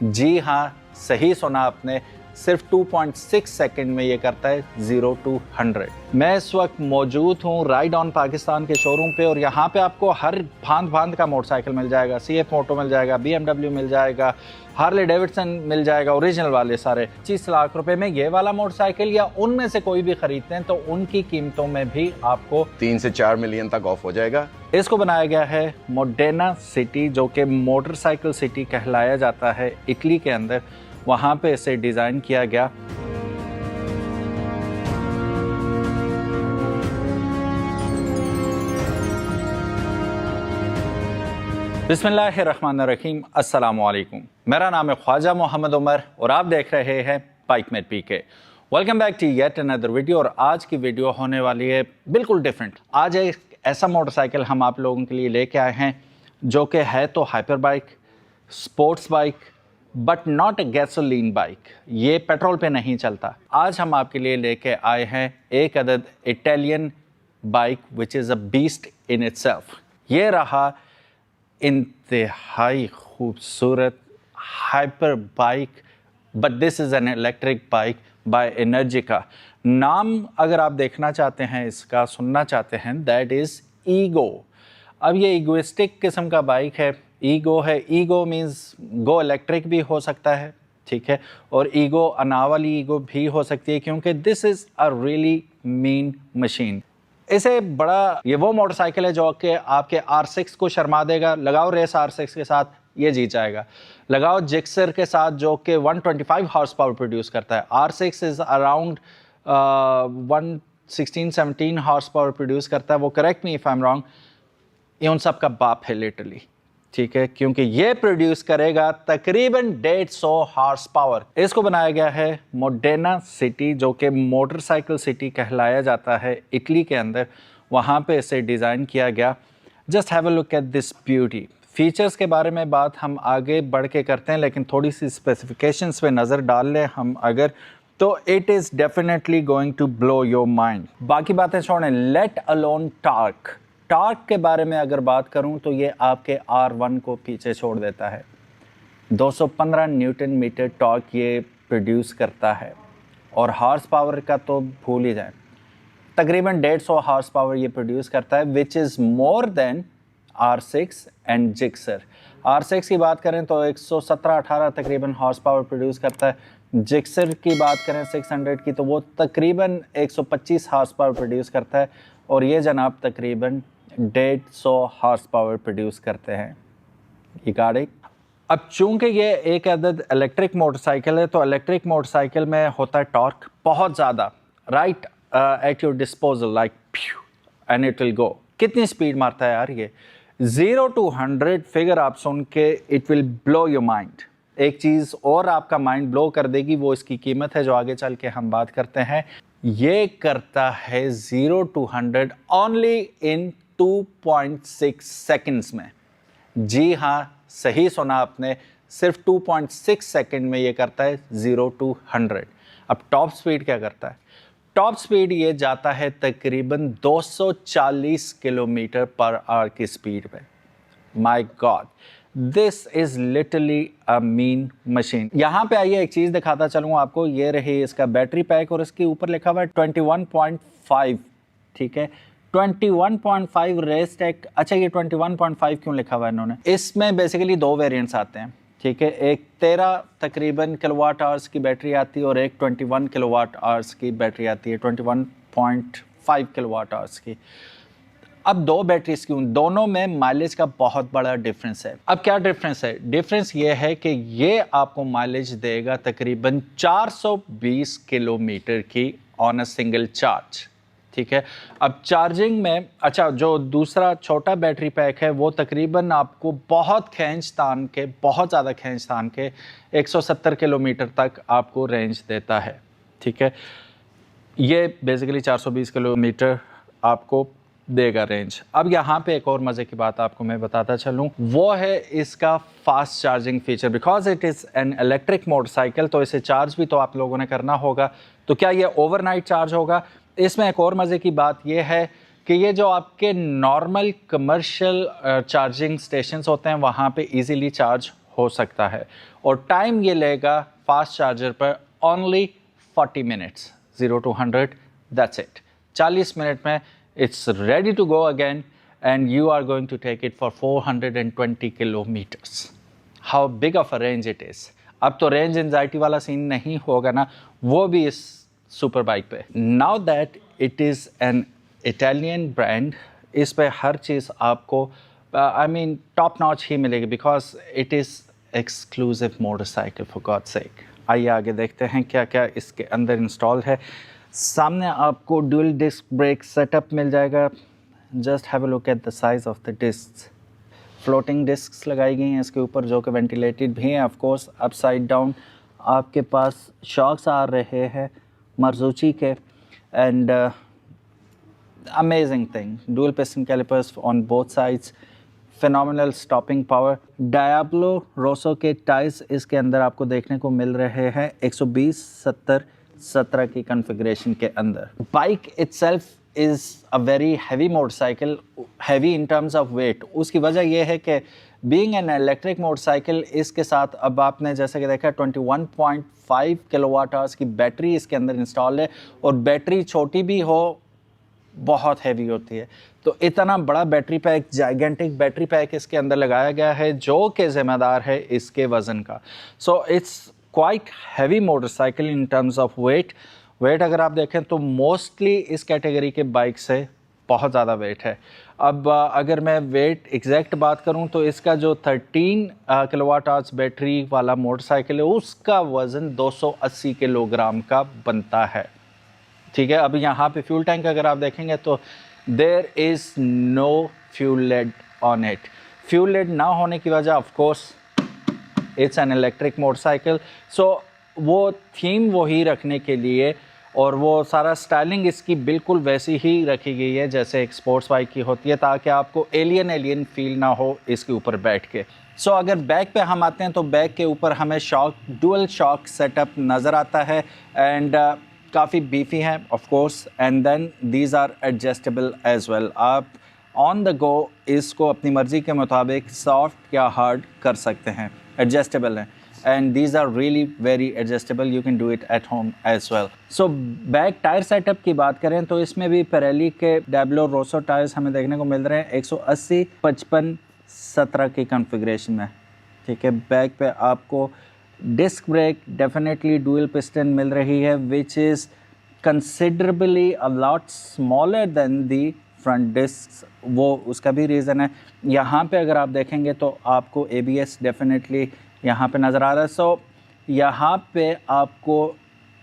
जी हाँ, सही सुना आपने, सिर्फ 2.6 सेकंड में ये करता है 0 to 100। मैं इस वक्त मौजूद हूँ राइड ऑन पाकिस्तान के शोरूम पे और यहाँ पे आपको हर भांत का मोटरसाइकिल मिल जाएगा। CF मोटो मिल जाएगा, BMW मिल जाएगा, हार्ले डेविडसन मिल जाएगा, ओरिजिनल वाले सारे। 25 लाख रुपए में ये वाला मोटरसाइकिल या उनमें से कोई भी खरीदते हैं तो उनकी कीमतों में भी आपको 3 से 4 मिलियन तक ऑफ हो जाएगा। इसको बनाया गया है मोडेना सिटी, जो कि मोटरसाइकिल सिटी कहलाया जाता है इटली के अंदर। वहाँ पे इसे डिज़ाइन किया गया। बिस्मिल्लाहिर्रहमानिर्रहीम, अस्सलामु अलैकुम। मेरा नाम है ख्वाजा मोहम्मद उमर और आप देख रहे हैं Bikemate PK। Welcome back to yet another video. और आज की वीडियो होने वाली है बिल्कुल डिफरेंट। आज एक ऐसा मोटरसाइकिल हम आप लोगों के लिए लेके आए हैं जो कि है तो hyper bike, sports bike, but not a gasoline bike. ये पेट्रोल पे नहीं चलता। आज हम आपके लिए लेके आए हैं एक अदद Italian bike which is a beast in itself. ये रहा इंतहाई खूबसूरत hyper bike, but this is an electric bike by Energica. नाम अगर आप देखना चाहते हैं, इसका सुनना चाहते हैं, दैट इज़ ईगो। अब ये ईगोइस्टिक किस्म का बाइक है। ईगो है, ईगो मीन्स गो इलेक्ट्रिक भी हो सकता है, ठीक है, और ईगो अना वाली ईगो भी हो सकती है, क्योंकि this is a really mean machine. इसे बड़ा ये वो मोटरसाइकिल है जो कि आपके R6 को शर्मा देगा। लगाओ रेस R6 के साथ, ये जीत जाएगा। लगाओ जिक्सर के साथ जो कि 125 हॉर्स पावर प्रोड्यूस करता है। R6 is around 116-17 horse power produce करता है। वो correct me if I am wrong. ये उन सब का बाप है लिटरली, ठीक है, क्योंकि ये प्रोड्यूस करेगा तकरीबन 150 हॉर्स पावर। इसको बनाया गया है मोडेना सिटी, जो कि मोटरसाइकिल सिटी कहलाया जाता है इटली के अंदर। वहाँ पे इसे डिज़ाइन किया गया। Just have a look at this beauty. Features के बारे में बात हम आगे बढ़ के करते हैं, लेकिन थोड़ी सी स्पेसिफिकेशंस पे नज़र डाल लें हम अगर, तो it is definitely going to blow your mind. बाकी बातें छोड़ें, लेट अलोन टॉर्क। टॉर्क के बारे में अगर बात करूं तो ये आपके R1 को पीछे छोड़ देता है। 215 न्यूटन मीटर टॉर्क ये प्रोड्यूस करता है, और हॉर्स पावर का तो भूल ही जाएं। तकरीबन 150 हॉर्स पावर ये प्रोड्यूस करता है, which is more than R6 and Gixxer. R6 की बात करें तो 117-18 तकरीबन हॉर्स पावर प्रोड्यूस करता है। जिक्सर की बात करें 600 की, तो वो तकरीबन 125 हॉर्स पावर प्रोड्यूस करता है, और ये जनाब तकरीबन 150 हॉर्स पावर प्रोड्यूस करते हैं। ये गाड़ी अब चूंकि ये एक अदद इलेक्ट्रिक मोटरसाइकिल है, तो इलेक्ट्रिक मोटरसाइकिल में होता है टॉर्क बहुत ज़्यादा, right at your disposal, like and it will go. कितनी स्पीड मारता है यार ये! 0 to 100 फिगर आप सुन के it will blow your mind. एक चीज़ और आपका माइंड ब्लो कर देगी, वो इसकी कीमत है जो आगे चल के हम बात करते हैं। ये करता है 0 to 100 ओनली इन 2.6 सेकंड्स में। जी हाँ, सही सुना आपने, सिर्फ 2.6 सेकंड में ये करता है 0 to 100। अब टॉप स्पीड क्या करता है? टॉप स्पीड ये जाता है तकरीबन 240 किलोमीटर पर आवर की स्पीड पे। My God, this is literally a mean machine. यहाँ पे आइए एक चीज़ दिखाता चलूँ आपको। ये रही इसका बैटरी पैक, और इसके ऊपर लिखा हुआ है 21.5, ठीक है, 21.5 रेस टेक। अच्छा, ये 21.5 क्यों लिखा हुआ है इन्होंने? इसमें बेसिकली दो वेरिएंट्स आते हैं, ठीक है। एक 13 तकरीबन किलोवाट आवर्स की बैटरी आती है, और एक 21 किलोवाट आवर्स की बैटरी आती है, 21.5 किलोवाट आवर्स की। अब दो बैटरीज क्यों? दोनों में माइलेज का बहुत बड़ा डिफरेंस है। अब क्या डिफरेंस है? डिफरेंस ये है कि ये आपको माइलेज देगा तकरीबन 420 किलोमीटर की ऑन अ सिंगल चार्ज, ठीक है। अब चार्जिंग में, अच्छा, जो दूसरा छोटा बैटरी पैक है वो तकरीबन आपको बहुत ज़्यादा खींच तान के 170 किलोमीटर तक आपको रेंज देता है, ठीक है। ये बेसिकली 420 किलोमीटर आपको देगा रेंज। अब यहाँ पे एक और मज़े की बात आपको मैं बताता चलूँ, वो है इसका fast charging feature. Because it is an electric motorcycle, तो इसे चार्ज भी तो आप लोगों ने करना होगा। तो क्या ये ओवरनाइट चार्ज होगा? इसमें एक और मज़े की बात ये है कि ये जो आपके नॉर्मल कमर्शियल चार्जिंग स्टेशंस होते हैं वहाँ पे इजीली चार्ज हो सकता है। और टाइम ये लेगा फास्ट चार्जर पर only 40 minutes, 0 to 100, that's it. 40 minute में it's ready to go again and you are going to take it for 420 kilometres. How big of a range it is. अब तो रेंज एंजाइटी वाला scene नहीं होगा ना, वो भी इस सुपर बाइक पे। Now that it is an Italian brand, इस पे हर चीज़ आपको आई मीन टॉप नॉच ही मिलेगी, because it is exclusive motorcycle for God sake. आइए आगे देखते हैं क्या क्या इसके अंदर इंस्टॉल है। सामने आपको ड्यूल डिस्क ब्रेक सेटअप मिल जाएगा। Just have a look at the size of the disc. Floating discs लगाई गई हैं इसके ऊपर, जो कि वेंटिलेटेड भी हैं। ऑफ कोर्स अपसाइड डाउन आपके पास शॉक्स आ रहे हैं मारुति के, and amazing thing, dual piston calipers on both sides, phenomenal stopping power. Diablo Rosso के टायर्स इसके अंदर आपको देखने को मिल रहे हैं 120 70 17 की कॉन्फ़िगरेशन के अंदर। Bike itself is a very heavy motorcycle, heavy in terms of weight. उसकी वजह यह है कि बीइंग एन इलेक्ट्रिक मोटरसाइकिल, इसके साथ अब आपने जैसे कि देखा 21.5 किलोवाट आवर्स की बैटरी इसके अंदर इंस्टॉल है, और बैटरी छोटी भी हो बहुत हैवी होती है। तो इतना बड़ा battery pack, gigantic battery pack इसके अंदर लगाया गया है, जो कि ज़िम्मेदार है इसके वज़न का। So it's quite heavy motorcycle in terms of weight. अगर आप देखें तो मोस्टली इस कैटेगरी के बाइक से बहुत ज़्यादा वेट है। अब अगर मैं वेट एग्जैक्ट बात करूं तो इसका जो 13 किलोवाट आवर्स बैटरी वाला मोटरसाइकिल है, उसका वज़न 280 किलोग्राम का बनता है। ठीक है, अब यहाँ पे फ्यूल टैंक अगर आप देखेंगे तो there is no fuel lid on it. Fuel lid ना होने की वजह, of course it's an electric motorcycle, so वो थीम वही रखने के लिए, और वो सारा स्टाइलिंग इसकी बिल्कुल वैसी ही रखी गई है जैसे एक स्पोर्ट्स बाइक की होती है, ताकि आपको एलियन फील ना हो इसके ऊपर बैठ के। सो अगर बैक पे हम आते हैं तो बैक के ऊपर हमें शॉक, डुअल शॉक सेटअप नज़र आता है, एंड काफ़ी बीफी हैं of course, and then these are adjustable as well. आप ऑन द गो इसको अपनी मर्ज़ी के मुताबिक सॉफ्ट या हार्ड कर सकते हैं, एडजस्टेबल हैं, and these are really very adjustable, you can do it at home as well. So back tyre setup की बात करें तो इसमें भी पेरेली के डैब्लो रोसो टायर्स हमें देखने को मिल रहे हैं 180 55 17 की कॉन्फ़िगरेशन में। ठीक है, बैक पे आपको disc brake definitely dual piston मिल रही है, which is considerably a lot smaller than the front disc. वो उसका भी रीज़न है। यहाँ पे अगर आप देखेंगे तो आपको ABS डेफिनेटली यहाँ पे नज़र आ रहा है। सो यहाँ पे आपको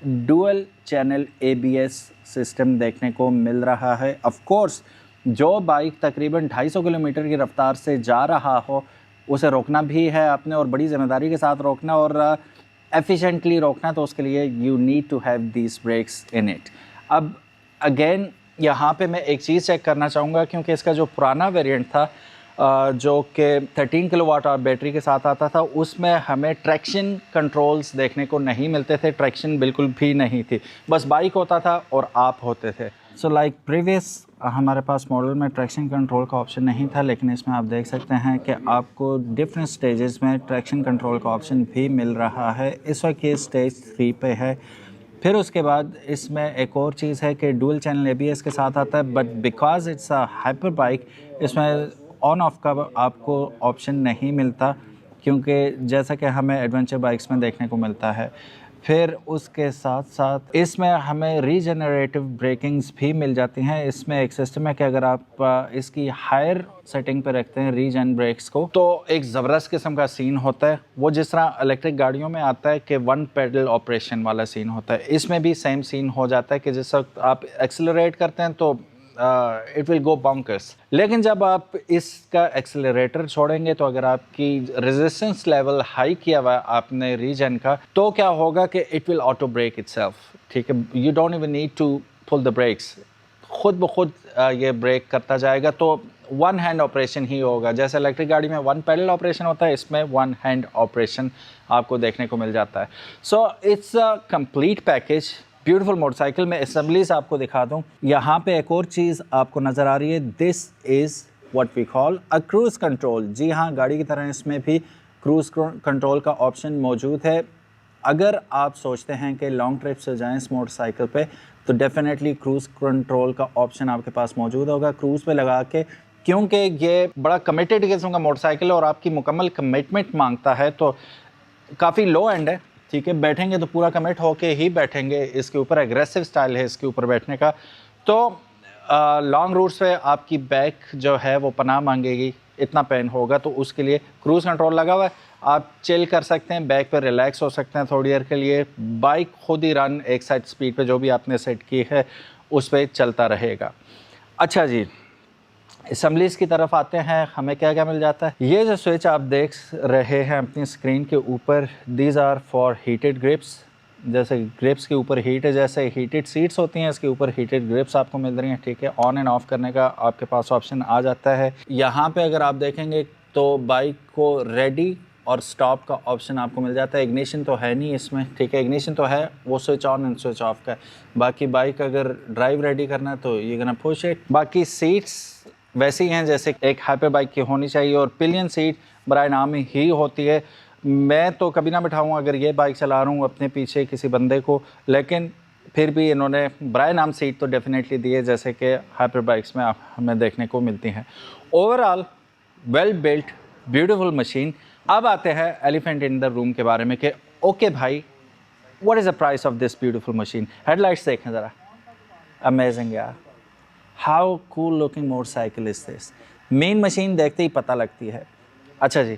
डुअल चैनल ABS सिस्टम देखने को मिल रहा है। ऑफ कोर्स जो बाइक तकरीबन 250 किलोमीटर की रफ्तार से जा रहा हो, उसे रोकना भी है आपने, और बड़ी ज़िम्मेदारी के साथ रोकना और एफिशिएंटली रोकना, तो उसके लिए you need to have these brakes in it. अब अगेन यहाँ पे मैं एक चीज़ चेक करना चाहूँगा, क्योंकि इसका जो पुराना वेरिएंट था जो कि 13 किलोवाट आवर बैटरी के साथ आता था, उसमें हमें ट्रैक्शन कंट्रोल्स देखने को नहीं मिलते थे। ट्रैक्शन बिल्कुल भी नहीं थी, बस बाइक होता था और आप होते थे। सो लाइक प्रीवियस हमारे पास मॉडल में ट्रैक्शन कंट्रोल का ऑप्शन नहीं था, लेकिन इसमें आप देख सकते हैं कि आपको डिफरेंट स्टेजेस में ट्रैक्शन कंट्रोल का ऑप्शन भी मिल रहा है। इस वक्त ये स्टेज 3 पे है। फिर उसके बाद इसमें एक और चीज़ है कि डुअल चैनल ABS के साथ आता है, but because it's a hyper bike, इसमें ऑन ऑफ का आपको ऑप्शन नहीं मिलता, क्योंकि जैसा कि हमें एडवेंचर बाइक्स में देखने को मिलता है। फिर उसके साथ साथ इसमें हमें रीजनरेटिव ब्रेकिंग्स भी मिल जाती हैं। इसमें एक सिस्टम है कि अगर आप इसकी हायर सेटिंग पे रखते हैं रीजन ब्रेक्स को, तो एक ज़बरदस्त किस्म का सीन होता है। वो जिस तरह इलेक्ट्रिक गाड़ियों में आता है कि 1 पेडल ऑपरेशन वाला सीन होता है, इसमें भी सेम सीन हो जाता है कि जिस वक्त आप एक्सेलरेट करते हैं तो इट विल गो बॉन्कर्स। लेकिन जब आप इसका एक्सेलरेटर छोड़ेंगे, तो अगर आपकी रेजिस्टेंस लेवल हाई किया हुआ आपने रीजन का, तो क्या होगा कि it will auto brake itself. ठीक है, you don't even need to pull the brakes, खुद ब खुद ये ब्रेक करता जाएगा। तो 1 हैंड ऑपरेशन ही होगा। जैसे इलेक्ट्रिक गाड़ी में 1 पैडल ऑपरेशन होता है, इसमें 1 हैंड ऑपरेशन आपको देखने को मिल जाता है। So it's a complete package, beautiful motorcycle. में असेंबलीज आपको दिखा दूं। यहाँ पे एक और चीज़ आपको नज़र आ रही है, this is what we call a cruise control. जी हाँ, गाड़ी की तरह इसमें भी क्रूज़ कंट्रोल का ऑप्शन मौजूद है। अगर आप सोचते हैं कि लॉन्ग ट्रिप से जाएं इस मोटरसाइकिल पे तो डेफिनेटली क्रूज़ कंट्रोल का ऑप्शन आपके पास मौजूद होगा क्रूज़ पे लगा के, क्योंकि ये बड़ा कमिटेड किस्म का मोटरसाइकिल है और आपकी मुकम्मल कमिटमेंट मांगता है। तो काफ़ी लो एंड है, ठीक है, बैठेंगे तो पूरा कमिट होके ही बैठेंगे। इसके ऊपर एग्रेसिव स्टाइल है इसके ऊपर बैठने का। तो लॉन्ग रूट्स पे आपकी बैक जो है वो पनाह मांगेगी, इतना पेन होगा, तो उसके लिए क्रूज़ कंट्रोल लगा हुआ है। आप चिल कर सकते हैं, बैक पर रिलैक्स हो सकते हैं थोड़ी देर के लिए। बाइक खुद ही रन एक साइड स्पीड पे जो भी आपने सेट की है उस पर चलता रहेगा। अच्छा जी, असम्बलीज की तरफ आते हैं। हमें क्या क्या मिल जाता है? ये जो स्विच आप देख रहे हैं अपनी स्क्रीन के ऊपर, these are for heated grips. जैसे ग्रिप्स के ऊपर हीट है, जैसे हीटेड सीट्स होती हैं, इसके ऊपर हीटेड ग्रिप्स आपको मिल रही हैं, ठीक है। ऑन एंड ऑफ करने का आपके पास ऑप्शन आ जाता है। यहाँ पे अगर आप देखेंगे तो बाइक को रेडी और स्टॉप का ऑप्शन आपको मिल जाता है। इग्निशन तो है नहीं इसमें, ठीक है, इग्निशन तो है, वो switch on and switch off का है। बाकी बाइक अगर ड्राइव रेडी करना है तो ये करना पुश इट। बाकी सीट्स वैसे ही हैं जैसे एक हाइपर बाइक की होनी चाहिए और पिलियन सीट बराए नाम ही होती है। मैं तो कभी ना बिठाऊँ अगर ये बाइक चला रहा हूँ अपने पीछे किसी बंदे को, लेकिन फिर भी इन्होंने बराए नाम सीट तो डेफिनेटली दी है जैसे कि हाइपर बाइक्स में हमें देखने को मिलती हैं। Overall well built beautiful machine. अब आते हैं एलिफेंट इन द रूम के बारे में कि ओके भाई, what is the price of this beautiful machine. Headlights देखें ज़रा, अमेजिंग यार, how cool looking motorcycle is this. Main machine देखते ही पता लगती है। अच्छा जी,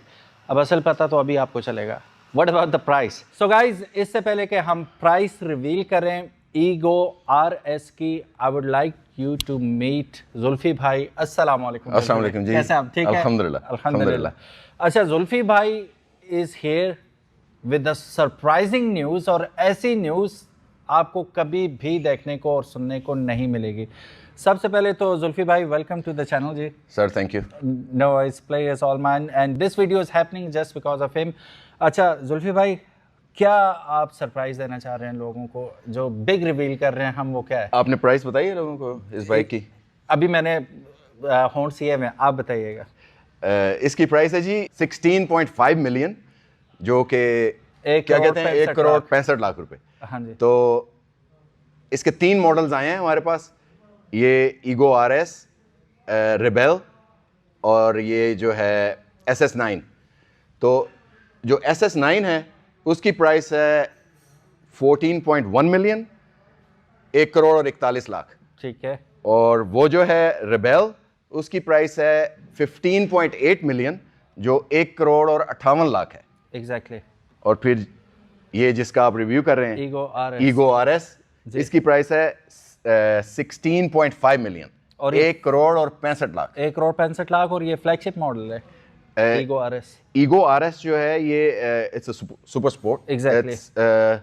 अब असल पता तो अभी आपको चलेगा। What about the price? So guys, इससे पहले कि हम प्राइस रिवील करें ईगो RS की, I would like you to meet Zulfi भाई। अस्सलाम वालेकुम। अस्सलाम वालेकुम जी। कैसे आप? ठीक है, अल्हम्दुलिल्लाह। अल्हम्दुलिल्लाह। अच्छा, जुल्फी भाई is here with the surprising news, और ऐसी न्यूज़ आपको कभी भी देखने को और सुनने को नहीं मिलेगी। सबसे पहले तो जुल्फी भाई, वेलकम टू द चैनल जी। Sir thank you. No, it's player is all mine and this video is happening just because of him. अच्छा जुल्फी भाई, क्या आप सरप्राइज देना चाह रहे हैं लोगों को? जो बिग रिवील कर रहे हैं हम, वो क्या है? आपने प्राइस बताई है लोगों को इस बाइक की? अभी मैंने होंड सी है, आप बताइएगा। इसकी प्राइस है जी 16.5 मिलियन, जो कि क्या कहते हैं 1 करोड़ 65 लाख रुपए। हाँ जी। तो इसके 3 मॉडल्स आए हैं हमारे पास। ये ईगो RS, रिबेल और ये जो है SS9। तो जो SS9 है उसकी प्राइस है 14.1 मिलियन, 1 करोड़ और 41 लाख। ठीक है। और वो जो है रिबेल, उसकी प्राइस है 15.8 मिलियन, जो 1 करोड़ और 58 लाख है। एग्जैक्टली। और फिर ये जिसका आप रिव्यू कर रहे हैं ईगो RS, इसकी प्राइस है 16.5 मिलियन और 1 करोड़ और 65 लाख। 1 करोड़ 65 लाख। और ये फ्लैगशिप मॉडल है ईगो RS जो है ये it's a super sport. Exactly.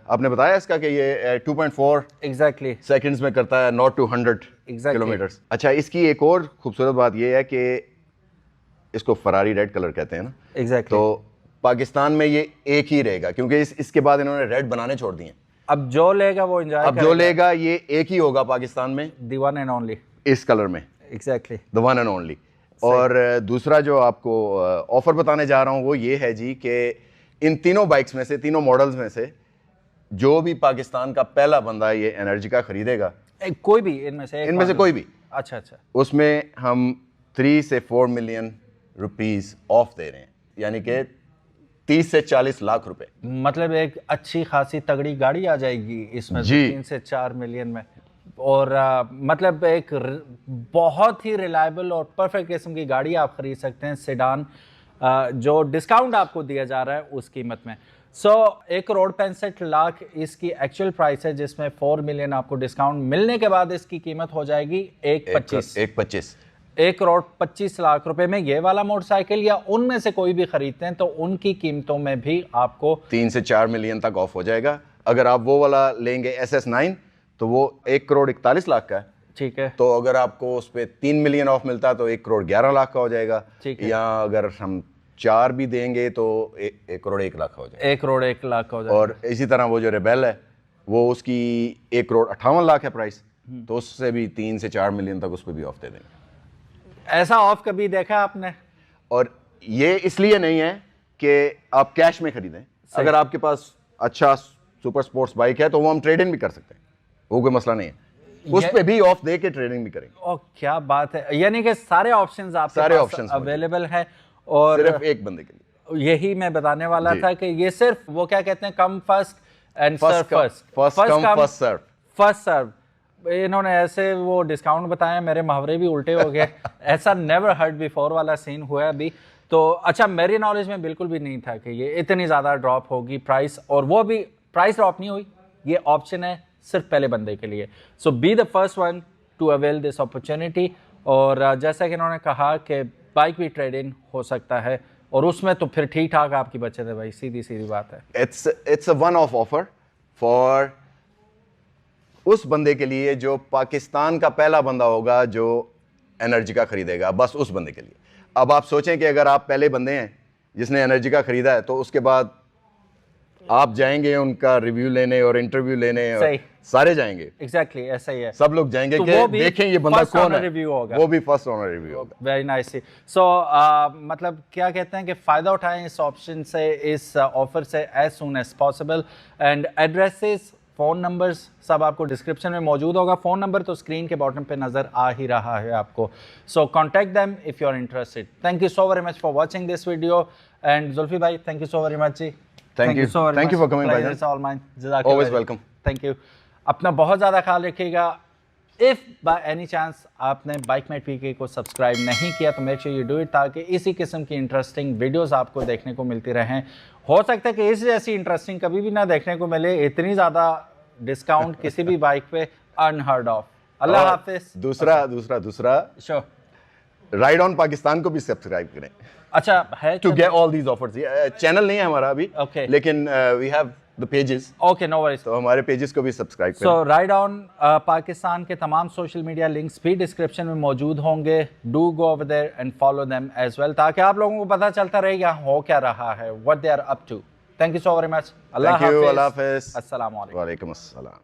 आपने बताया इसका कि ये 2.4 एग्जैक्टली सेकंड्स में करता है 0 to 100 किलोमीटर। अच्छा, इसकी एक और खूबसूरत बात ये है कि इसको फरारी रेड कलर कहते हैं ना। एग्जैक्टली। तो पाकिस्तान में ये एक ही रहेगा, क्योंकि इसके बाद इन्होंने रेड बनाने छोड़ दिए। अब जो लेगा वो एंजॉय अब जो लेगा ये एक ही होगा पाकिस्तान में, द वन एंड ओनली, इस कलर में। Exactly, the one and only. और दूसरा जो आपको ऑफर बताने जा रहा हूँ वो ये है जी कि इन तीनों बाइक्स में से, तीनों मॉडल्स में से, जो भी पाकिस्तान का पहला बंदा ये एनर्जी का खरीदेगा, कोई भी इनमें से कोई भी, अच्छा, उसमें हम 3 से 4 मिलियन रुपीस ऑफ दे रहे हैं, यानी कि 30 से 40 लाख रुपए। मतलब एक अच्छी खासी तगड़ी गाड़ी आ जाएगी इसमें 3 से 4 मिलियन में। और मतलब एक बहुत ही रिलायबल और परफेक्ट किस्म की गाड़ी आप खरीद सकते हैं, सेडान, जो डिस्काउंट आपको दिया जा रहा है उस कीमत में। 1 करोड़ 65 लाख इसकी एक्चुअल प्राइस है, जिसमें 4 मिलियन आपको डिस्काउंट मिलने के बाद इसकी कीमत हो जाएगी 1.25। 1 करोड़ 25 लाख रुपए में ये वाला मोटरसाइकिल, या उनमें से कोई भी खरीदते हैं तो उनकी कीमतों में भी आपको 3 से 4 मिलियन तक ऑफ हो जाएगा। अगर आप वो वाला लेंगे SS9 तो वो 1 करोड़ 41 लाख का है। ठीक है। तो अगर आपको उस पर 3 मिलियन ऑफ मिलता है तो 1 करोड़ 11 लाख का हो जाएगा। ठीक है। या अगर हम 4 भी देंगे तो 1 करोड़ 1 लाख का हो जाएगा। 1 करोड़ 1 लाख का हो जाएगा। और इसी तरह वो जो रेबेल है वो उसकी 1 करोड़ 58 लाख है प्राइस, तो उससे भी 3 से 4 मिलियन तक उस पर भी ऑफ दे देंगे। ऐसा ऑफ कभी देखा आपने? और ये इसलिए नहीं है कि आप कैश में खरीदें। अगर आपके पास अच्छा सुपर स्पोर्ट्स बाइक है तो वो हम ट्रेड इन भी कर सकते हैं, वो कोई मसला नहीं है। उस पे भी ऑफ दे के ट्रेडिंग भी करेंगे। ओ क्या बात है, यानी कि सारे ऑप्शंस आपके सारे पास options अवेलेबल है। और सिर्फ एक बंदे के लिए। यही मैं बताने वाला था कि ये सिर्फ वो क्या कहते हैं, come first and serve first, first come first serve, first serve. इन्होंने ऐसे वो डिस्काउंट बताया, मेरे मुहावरे भी उल्टे हो गए। ऐसा नेवर हर्ड बिफोर वाला सीन हुआ है अभी तो। अच्छा, मेरी नॉलेज में बिल्कुल भी नहीं था कि ये इतनी ज़्यादा ड्रॉप होगी प्राइस, और वो भी प्राइस ड्रॉप नहीं हुई, ये ऑप्शन है सिर्फ पहले बंदे के लिए। So be the first one to avail this opportunity. और जैसा कि इन्होंने कहा कि बाइक भी ट्रेड इन हो सकता है, और उसमें तो फिर ठीक ठाक आपकी बचत है भाई, सीधी सीधी बात है। It's a one of offer for उस बंदे के लिए जो पाकिस्तान का पहला बंदा होगा जो एनर्जी का खरीदेगा, बस उस बंदे के लिए। अब आप सोचें कि अगर आप पहले बंदे हैं जिसने एनर्जी का खरीदा है, तो उसके बाद आप जाएंगे उनका रिव्यू लेने और इंटरव्यू लेने, और सारे जाएंगे। एग्जैक्टली ऐसा ही है। सब लोग जाएंगे तो कि देखें ये बंदा कौन है, रिव्यू होगा, वो भी फर्स्ट ऑनर रिव्यू होगा। Very nice. सो मतलब क्या कहते हैं कि फ़ायदा उठाएं इस ऑप्शन से, इस ऑफर से as soon as possible. And addresses, phone numbers सब आपको डिस्क्रिप्शन में मौजूद होगा। फ़ोन नंबर तो स्क्रीन के बॉटम पे नज़र आ ही रहा है आपको। So contact them if you are interested. Thank you so very much for watching this video. And Zulfi भाई, thank you so very much जी। Thank you for coming, Pleasure भाईजान। is all mine. Jazakallah Always khair. welcome. Thank you. अपना बहुत ज़्यादा ख्याल रखिएगा। If by any chance आपने बाइकमेट पीके को सब्सक्राइब नहीं किया तो make sure you do it, ताकि इसी किस्म की इंटरेस्टिंग वीडियोस आपको देखने को मिलती रहें। हो सकता है कि इस जैसी इंटरेस्टिंग कभी भी ना देखने को मिले, इतनी ज़्यादा डिस्काउंट किसी भी बाइक पे अनहर्ड ऑफ। अल्लाह हाफिज़। दूसरा श्योर, राइड ऑन पाकिस्तान को भी सब्सक्राइब करें। अच्छा है to get all these offers. Channel नहीं है हमारा अभी, Okay. लेकिन we have the pages, okay, no worries. तो हमारे पेजेस को भी सब्सक्राइब करें। सो राइड ऑन पाकिस्तान के तमाम सोशल मीडिया लिंक्स भी डिस्क्रिप्शन में मौजूद होंगे। Do go over there and follow them as well, ताकि आप लोगों को पता चलता रहे यहाँ हो क्या रहा है, what they are up to. Thank you so very much. अल्लाह थैंक यू, हाफिज़। अल्लाह हाफिज़, अस्सलाम वालेकुम। वालेकुम अस्सलाम।